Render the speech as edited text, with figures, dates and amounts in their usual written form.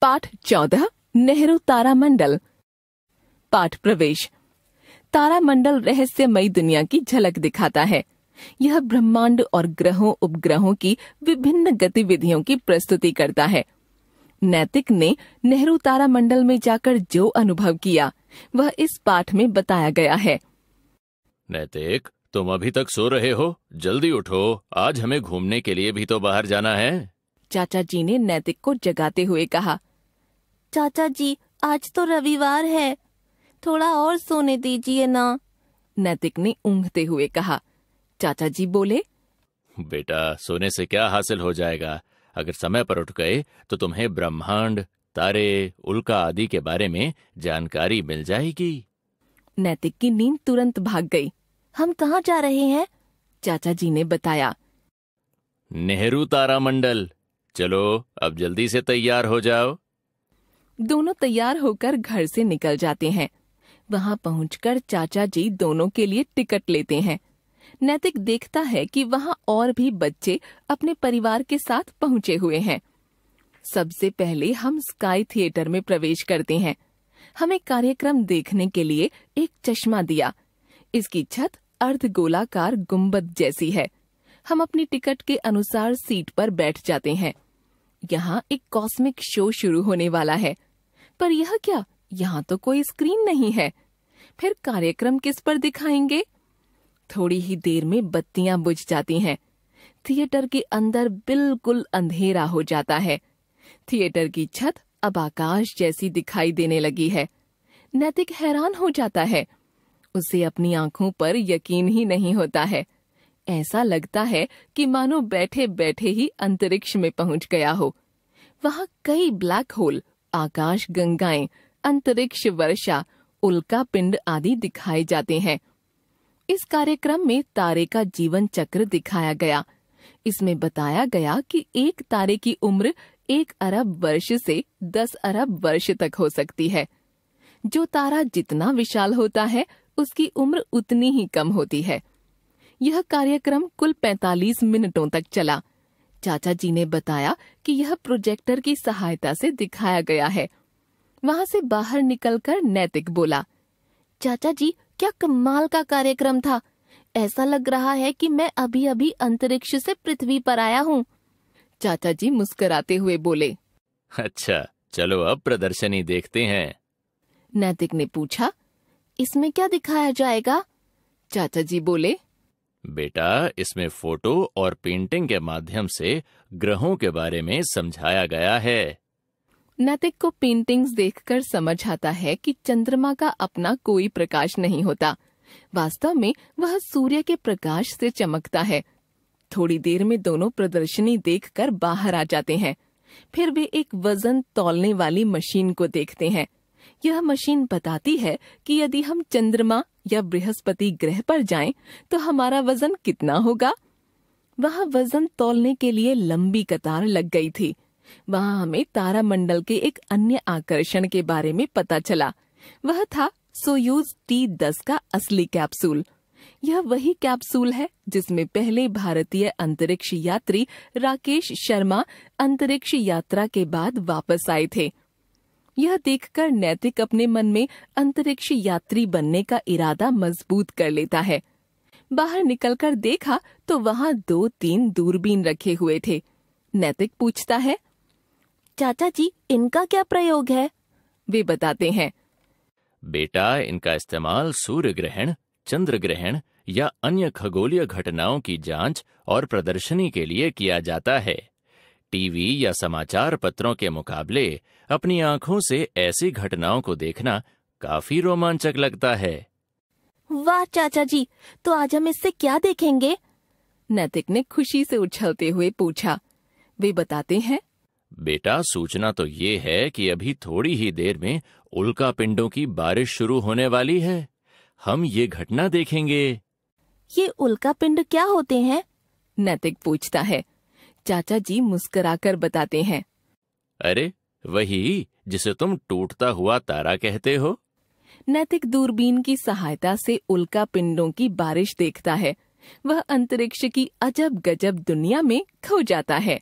पाठ 14 नेहरू तारामंडल। पाठ प्रवेश। तारामंडल रहस्यमयी दुनिया की झलक दिखाता है। यह ब्रह्मांड और ग्रहों उपग्रहों की विभिन्न गतिविधियों की प्रस्तुति करता है। नैतिक ने नेहरू तारामंडल में जाकर जो अनुभव किया वह इस पाठ में बताया गया है। नैतिक, तुम अभी तक सो रहे हो? जल्दी उठो, आज हमें घूमने के लिए भी तो बाहर जाना है। चाचा जी ने नैतिक को जगाते हुए कहा। चाचा जी, आज तो रविवार है, थोड़ा और सोने दीजिए ना। नैतिक ने ऊँघते हुए कहा। चाचा जी बोले, बेटा, सोने से क्या हासिल हो जाएगा? अगर समय पर उठ गए तो तुम्हें ब्रह्मांड, तारे, उल्का आदि के बारे में जानकारी मिल जाएगी। नैतिक की नींद तुरंत भाग गई। हम कहाँ जा रहे हैं? चाचा जी ने बताया। नेहरू तारामंडल। चलो अब जल्दी से तैयार हो जाओ। दोनों तैयार होकर घर से निकल जाते हैं। वहां पहुंचकर चाचा जी दोनों के लिए टिकट लेते हैं। नैतिक देखता है कि वहां और भी बच्चे अपने परिवार के साथ पहुंचे हुए हैं। सबसे पहले हम स्काई थिएटर में प्रवेश करते हैं। हमें कार्यक्रम देखने के लिए एक चश्मा दिया। इसकी छत अर्धगोलाकार गुंबद जैसी है। हम अपनी टिकट के अनुसार सीट पर बैठ जाते हैं। यहाँ एक कॉस्मिक शो शुरू होने वाला है। पर यह क्या, यहाँ तो कोई स्क्रीन नहीं है। फिर कार्यक्रम किस पर दिखाएंगे? थोड़ी ही देर में बत्तियां बुझ जाती हैं। थिएटर के अंदर बिल्कुल अंधेरा हो जाता है। थिएटर की छत अब आकाश जैसी दिखाई देने लगी है। नैतिक हैरान हो जाता है। उसे अपनी आंखों पर यकीन ही नहीं होता है। ऐसा लगता है कि मानो बैठे बैठे ही अंतरिक्ष में पहुंच गया हो। वहां कई ब्लैक होल, आकाश गंगाएं, अंतरिक्ष वर्षा, उल्का पिंड आदि दिखाए जाते हैं। इस कार्यक्रम में तारे का जीवन चक्र दिखाया गया। इसमें बताया गया कि एक तारे की उम्र 1 अरब वर्ष से 10 अरब वर्ष तक हो सकती है। जो तारा जितना विशाल होता है उसकी उम्र उतनी ही कम होती है। यह कार्यक्रम कुल 45 मिनटों तक चला। चाचा जी ने बताया कि यह प्रोजेक्टर की सहायता से दिखाया गया है। वहां से बाहर निकलकर नैतिक बोला, चाचा जी, क्या कमाल का कार्यक्रम था। ऐसा लग रहा है कि मैं अभी अभी अंतरिक्ष से पृथ्वी पर आया हूँ। चाचा जी मुस्कुराते हुए बोले, अच्छा, चलो अब प्रदर्शनी देखते हैं। नैतिक ने पूछा, इसमें क्या दिखाया जाएगा? चाचा जी बोले, बेटा, इसमें फोटो और पेंटिंग के माध्यम से ग्रहों के बारे में समझाया गया है। नैतिक को पेंटिंग्स देखकर समझ आता है कि चंद्रमा का अपना कोई प्रकाश नहीं होता। वास्तव में वह सूर्य के प्रकाश से चमकता है। थोड़ी देर में दोनों प्रदर्शनी देखकर बाहर आ जाते हैं। फिर वे एक वजन तौलने वाली मशीन को देखते हैं। यह मशीन बताती है कि यदि हम चंद्रमा या बृहस्पति ग्रह पर जाएं, तो हमारा वजन कितना होगा। वहाँ वजन तौलने के लिए लंबी कतार लग गई थी। वहाँ हमें तारामंडल के एक अन्य आकर्षण के बारे में पता चला। वह था सोयूज T-10 का असली कैप्सूल। यह वही कैप्सूल है जिसमें पहले भारतीय अंतरिक्ष यात्री राकेश शर्मा अंतरिक्ष यात्रा के बाद वापस आए थे। यह देखकर नैतिक अपने मन में अंतरिक्ष यात्री बनने का इरादा मजबूत कर लेता है। बाहर निकलकर देखा तो वहाँ 2-3 दूरबीन रखे हुए थे। नैतिक पूछता है, चाचा जी, इनका क्या प्रयोग है? वे बताते हैं, बेटा, इनका इस्तेमाल सूर्य ग्रहण, चंद्र ग्रहण या अन्य खगोलीय घटनाओं की जांच और प्रदर्शनी के लिए किया जाता है। टीवी या समाचार पत्रों के मुकाबले अपनी आंखों से ऐसी घटनाओं को देखना काफी रोमांचक लगता है। वाह चाचा जी, तो आज हम इससे क्या देखेंगे? नैतिक ने खुशी से उछलते हुए पूछा। वे बताते हैं, बेटा, सूचना तो ये है कि अभी थोड़ी ही देर में उल्का पिंडों की बारिश शुरू होने वाली है। हम ये घटना देखेंगे। ये उल्का पिंड क्या होते हैं? नैतिक पूछता है। चाचा जी मुस्कुराकर बताते हैं, अरे वही जिसे तुम टूटता हुआ तारा कहते हो। नैतिक दूरबीन की सहायता से उल्का पिंडों की बारिश देखता है। वह अंतरिक्ष की अजब गजब दुनिया में खो जाता है।